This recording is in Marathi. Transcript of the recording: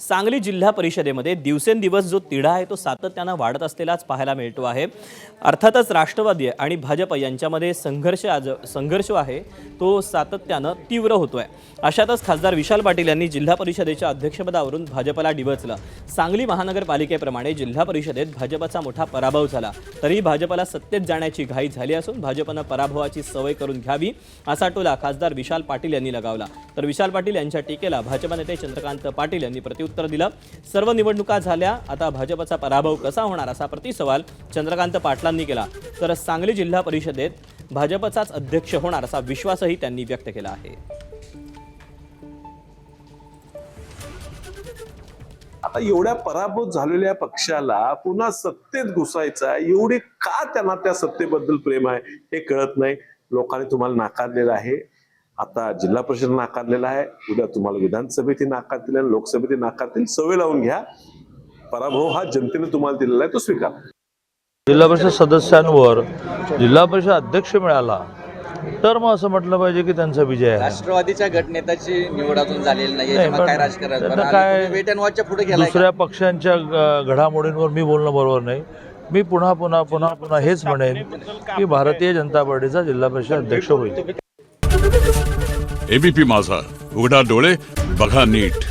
सांगली जिल्हा परिषदेमध्ये दिवसेंदिवस जो तिढा आहे तो सातत्यानं वाढत असलेलाच पाहायला मिळतो आहे। अर्थातच राष्ट्रवादी आणि भाजप यांच्यामध्ये संघर्ष आहे तो सातत्यानं तीव्र होतोय। अशातच खासदार विशाल पाटील यांनी जिल्हा परिषदेच्या अध्यक्षपदावरून भाजपला डिवचलं। सांगली महानगरपालिकेप्रमाणे जिल्हा परिषदेत भाजपचा मोठा पराभव झाला, तरी भाजपला सत्तेत जाण्याची घाई झाली असून भाजपनं पराभवाची सवय करून घ्यावी असा टोला खासदार विशाल पाटील यांनी लगावला। तर विशाल पाटील यांच्या टीकेला भाजप नेते चंद्रकांत पाटील यांनी प्रत्युत्तर दिलं। सर्व निवडणुका झाल्या, आता भाजपचा पराभव कसा होणार असा प्रतिसवाल चंद्रकांत पाटलांनी केला। तर सांगली जिल्हा परिषदेत भाजपचाच अध्यक्ष होणार असा विश्वासही त्यांनी व्यक्त केला आहे। आता एवढ्या पराभूत झालेल्या पक्षाला पुन्हा सत्तेत घुसायचा एवढे का त्यांना त्या सत्तेबद्दल प्रेम आहे हे कळत नाही। लोकांनी तुम्हाला नाकारलेलं आहे, आता जिल्हा परिषद नाकारलेला आहे, उद्या तुम्हाला विधानसभेत नाकारतील आणि लोकसभेत नाकारतील। सवय लावून घ्या, पराभव हा जनतेने तुम्हाला दिलेला आहे तो स्वीकार। जिल्हा परिषद सदस्यांवर जिल्हा परिषद अध्यक्ष मिळाला तर मग असं म्हटलं पाहिजे की त्यांचा विजय आहे। राष्ट्रवादीच्या गटनेत्याची निवड अजून झालेली नाही, काय राजकारण वेट अँड वॉचच्या पुढे गेलाय। दुसऱ्या पक्षांच्या घडामोडींवर मी बोलणं बरोबर नाही। मी पुन्हा हेच म्हणेन की भारतीय जनता पार्टीचा जिल्हा परिषद अध्यक्ष होईल। एबीपी माझा, उघडा डोळे बघा नीट।